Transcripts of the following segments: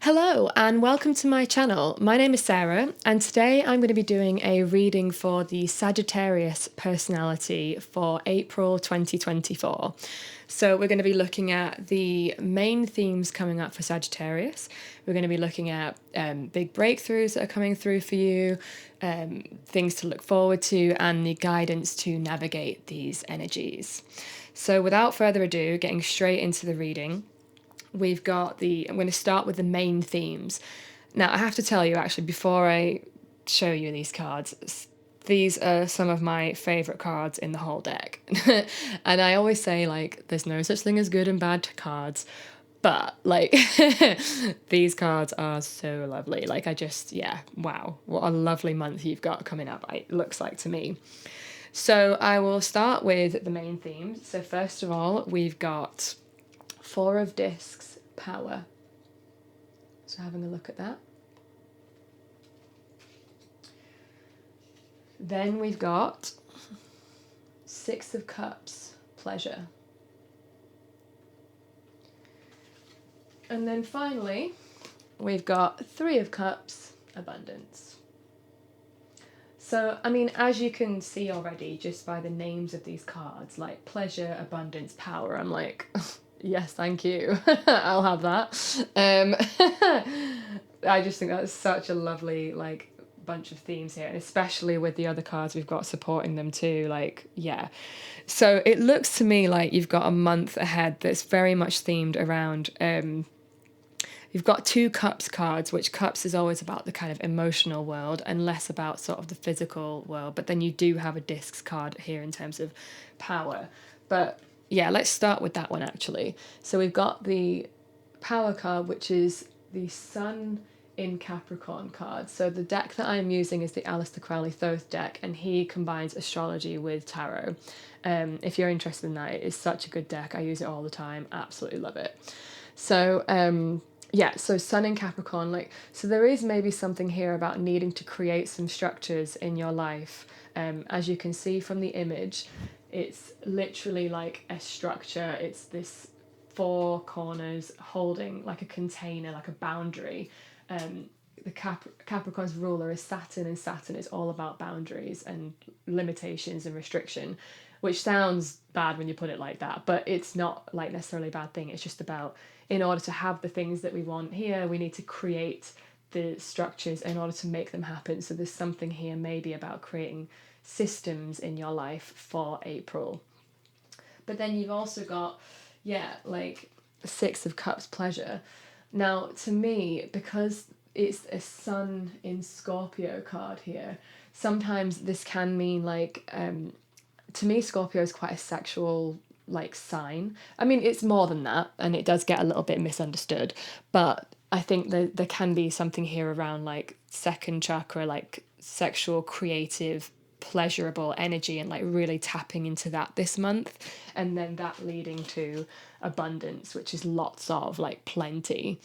Hello and welcome to my channel. My name is Sarah and today I'm going to be doing a reading for the Sagittarius personality for April 2024. So we're going to be looking at the main themes coming up for Sagittarius. We're going to be looking at big breakthroughs that are coming through for you, things to look forward to, and the guidance to navigate these energies. So without further ado, getting straight into the reading, I'm going to start with the main themes. Now, I have to tell you, actually, before I show you these cards, these are some of my favourite cards in the whole deck. And I always say, like, there's no such thing as good and bad cards. But, like, these cards are so lovely. Like, wow, what a lovely month you've got coming up, it looks like to me. So I will start with the main themes. So first of all, we've got Four of Discs, Power. So having a look at that. Then we've got Six of Cups, Pleasure. And then finally, we've got Three of Cups, Abundance. So, I mean, as you can see already, just by the names of these cards, like Pleasure, Abundance, Power, I'm like... Yes, thank you. I'll have that. I just think that's such a lovely, like, bunch of themes here, and especially with the other cards we've got supporting them too. Like, yeah. So it looks to me like you've got a month ahead that's very much themed around. You've got two Cups cards, which Cups is always about the kind of emotional world and less about sort of the physical world. But then you do have a Discs card here in terms of power. But yeah, let's start with that one actually. So we've got the Power card, which is the Sun in Capricorn card. So the deck that I'm using is the Aleister Crowley Thoth deck, and he combines astrology with tarot. If you're interested in that, it is such a good deck. I use it all the time. Absolutely love it. So so Sun in Capricorn, like, so there is maybe something here about needing to create some structures in your life. As you can see from the image, it's literally like a structure. It's this four corners holding like a container, like a boundary. The Capricorn's ruler is Saturn, and Saturn is all about boundaries and limitations and restriction, which sounds bad when you put it like that, but it's not like necessarily a bad thing. It's just about, in order to have the things that we want here, we need to create the structures in order to make them happen. So there's something here maybe about creating systems in your life for April. But then you've also got, like Six of Cups, Pleasure. Now, to me, because it's a Sun in Scorpio card here, sometimes this can mean like, to me, Scorpio is quite a sexual like sign. I mean, it's more than that, and it does get a little bit misunderstood, but I think there can be something here around like second chakra, like sexual, creative, pleasurable energy, and like really tapping into that this month, and then that leading to abundance, which is lots of, like, plenty.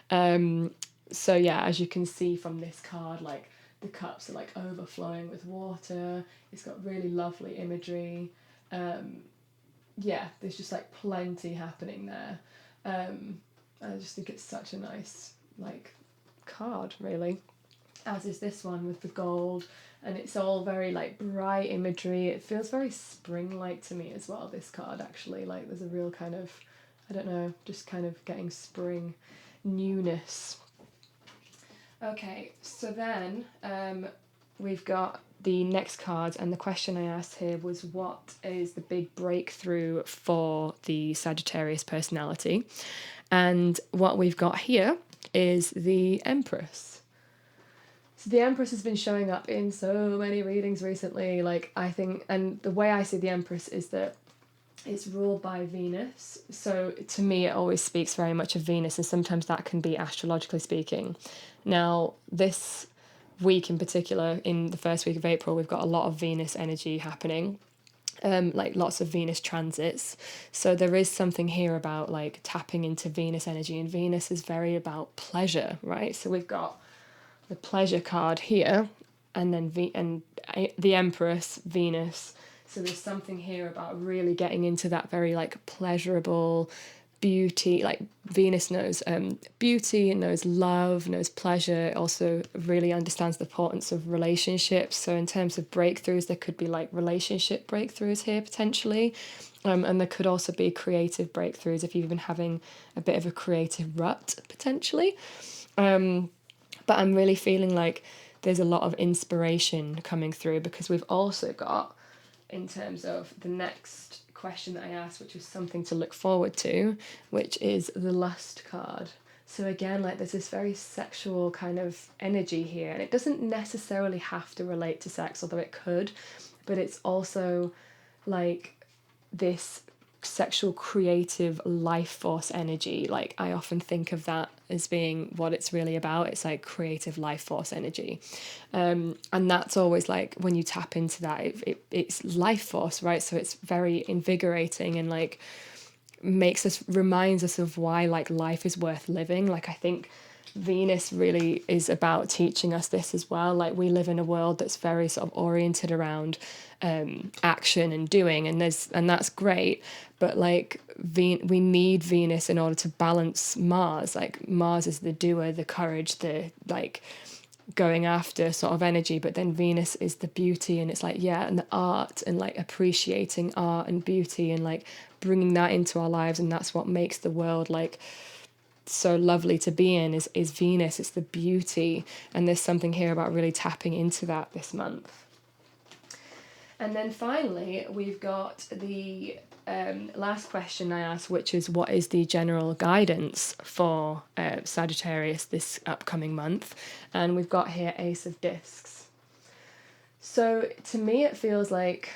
So yeah, as you can see from this card, like the cups are like overflowing with water. It's got really lovely imagery. There's just like plenty happening there. I just think it's such a nice like card, really, as is this one with the gold, and it's all very like bright imagery. It feels very spring-like to me as well, this card, actually. Like there's a real kind of, I don't know, just kind of getting spring newness. Okay, so then we've got the next card, and the question I asked here was, what is the big breakthrough for the Sagittarius personality? And what we've got here is the Empress. So the Empress has been showing up in so many readings recently, like, I think, and the way I see the Empress is that it's ruled by Venus. So to me, it always speaks very much of Venus, and sometimes that can be astrologically speaking. Now, this week in particular, in the first week of April, we've got a lot of Venus energy happening, like lots of Venus transits. So there is something here about like tapping into Venus energy, and Venus is very about pleasure, right? So we've got the pleasure card here, and then the Empress, Venus. So there's something here about really getting into that very like pleasurable, beauty, like Venus knows beauty and knows love, knows pleasure. It also really understands the importance of relationships. So in terms of breakthroughs, there could be like relationship breakthroughs here potentially. And there could also be creative breakthroughs if you've been having a bit of a creative rut potentially. But I'm really feeling like there's a lot of inspiration coming through, because we've also got, in terms of the next question that I asked, which was something to look forward to, which is the lust card. So again, like there's this very sexual kind of energy here, and it doesn't necessarily have to relate to sex, although it could, but it's also like this sexual creative life force energy. Like I often think of that as being what it's really about. It's like creative life force energy, and that's always like when you tap into that, it's life force, right? So it's very invigorating and like reminds us of why like life is worth living. Like I think Venus really is about teaching us this as well. Like we live in a world that's very sort of oriented around action and doing, and that's great, but like we need Venus in order to balance Mars. Like Mars is the doer, the courage, the like going after sort of energy, but then Venus is the beauty, and it's like, yeah, and the art, and like appreciating art and beauty and like bringing that into our lives. And that's what makes the world like so lovely to be in, is Venus. It's the beauty, and there's something here about really tapping into that this month. And then finally we've got the last question I asked, which is what is the general guidance for Sagittarius this upcoming month. And we've got here Ace of Discs. So to me it feels like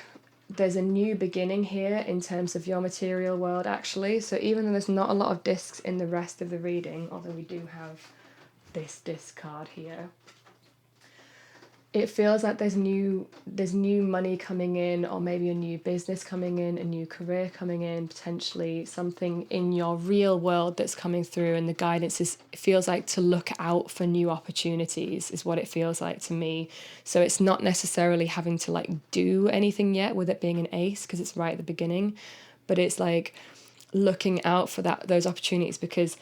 there's a new beginning here in terms of your material world, actually. So even though there's not a lot of discs in the rest of the reading, although we do have this disc card here, it feels like there's new money coming in, or maybe a new business coming in, a new career coming in, potentially something in your real world that's coming through. And the guidance it feels like to look out for new opportunities is what it feels like to me. So it's not necessarily having to like do anything yet with it being an ace, because it's right at the beginning, but it's like looking out for those opportunities, because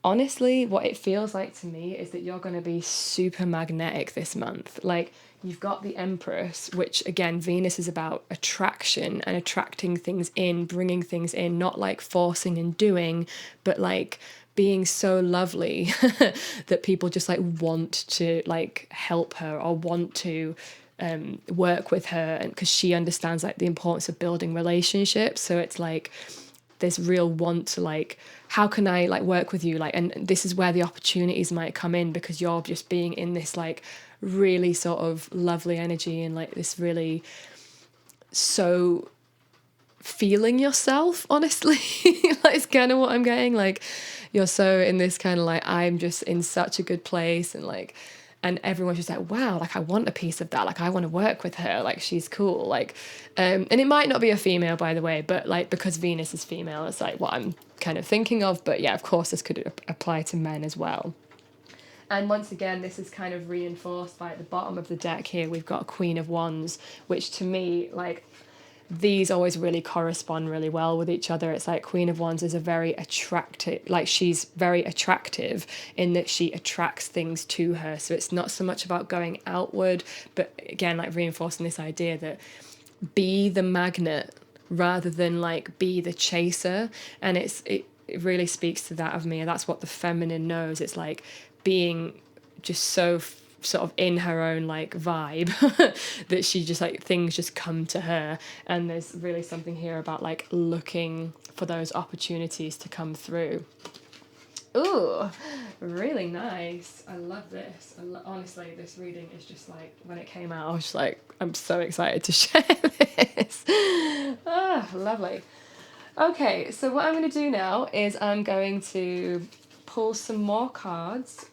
honestly, what it feels like to me is that you're going to be super magnetic this month. Like you've got the Empress, which again, Venus is about attraction and attracting things in, bringing things in, not like forcing and doing, but like being so lovely that people just like want to like help her or want to work with her, and because she understands like the importance of building relationships. So it's like this real want to like, how can I like work with you, like, and this is where the opportunities might come in, because you're just being in this like really sort of lovely energy, and like this really so feeling yourself, honestly. Like it's kind of what I'm getting, like you're so in this kind of like, I'm just in such a good place, and like, and everyone's just like, wow, like I want a piece of that, like I want to work with her, like she's cool, like and it might not be a female, by the way, but like because Venus is female, it's like what I'm kind of thinking of. But yeah, of course this could apply to men as well. And once again, this is kind of reinforced by at the bottom of the deck here, we've got Queen of Wands, which to me, like, these always really correspond really well with each other. It's like Queen of Wands is a very attractive, like she's very attractive in that she attracts things to her. So it's not so much about going outward, but again, like reinforcing this idea that be the magnet rather than like be the chaser. And it really speaks to that of me. And that's what the feminine knows. It's like being just so sort of in her own like vibe that she just like things just come to her. And there's really something here about like looking for those opportunities to come through. Ooh, really nice. I love this. Honestly, this reading is just like, when it came out I was just like, I'm so excited to share this. Ah, lovely. Okay, so what I'm going to do now is I'm going to pull some more cards,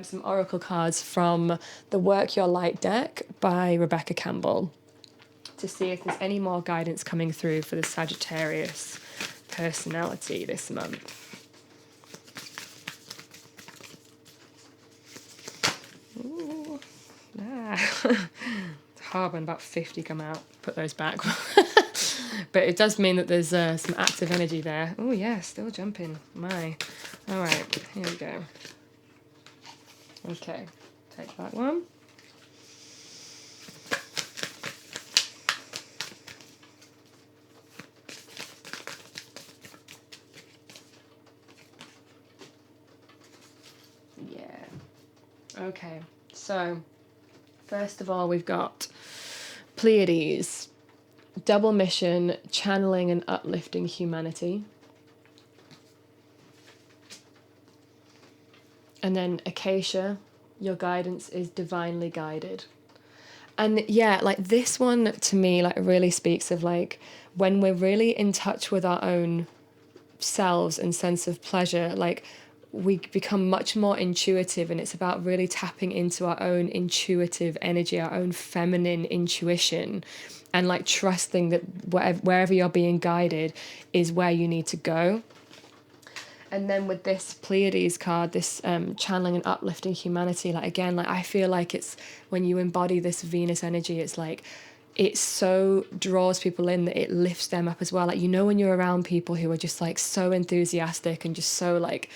some oracle cards from the Work Your Light deck by Rebecca Campbell, to see if there's any more guidance coming through for the Sagittarius personality this month. Ooh, it's hard when about 50 come out. Put those back. But it does mean that there's some active energy there. Oh yeah, still jumping. My. All right, here we go. Okay, take that one. Yeah. Okay, so first of all, we've got Pleiades, double mission, channeling and uplifting humanity. And then Acacia, your guidance is divinely guided. And yeah, like this one to me, like really speaks of like when we're really in touch with our own selves and sense of pleasure, like we become much more intuitive, and it's about really tapping into our own intuitive energy, our own feminine intuition, and like trusting that wherever you're being guided is where you need to go. And then with this Pleiades card, this channeling and uplifting humanity, like again, like I feel like it's when you embody this Venus energy, it's like it so draws people in that it lifts them up as well. Like, you know, when you're around people who are just like so enthusiastic and just so like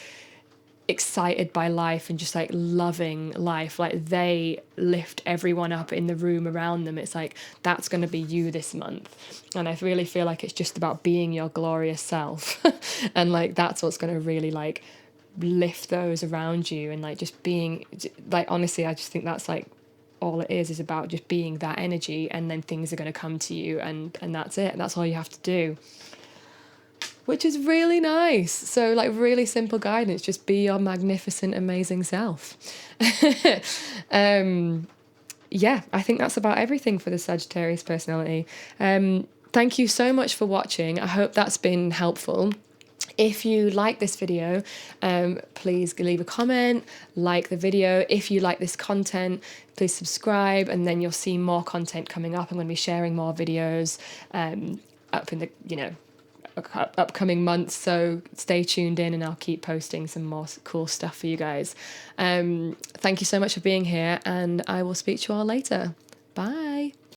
excited by life and just like loving life, like they lift everyone up in the room around them. It's like that's going to be you this month, and I really feel like it's just about being your glorious self and like that's what's going to really like lift those around you, and like just being like, honestly, I just think that's like all it is about just being that energy, and then things are going to come to you, and that's it. That's all you have to do, which is really nice. So like really simple guidance, just be your magnificent, amazing self. Yeah, I think that's about everything for the Sagittarius personality. Thank you so much for watching. I hope that's been helpful. If you like this video, please leave a comment, like the video. If you like this content, please subscribe, and then you'll see more content coming up. I'm going to be sharing more videos up in the, upcoming months, so stay tuned in and I'll keep posting some more cool stuff for you guys. Thank you so much for being here, and I will speak to you all later. Bye.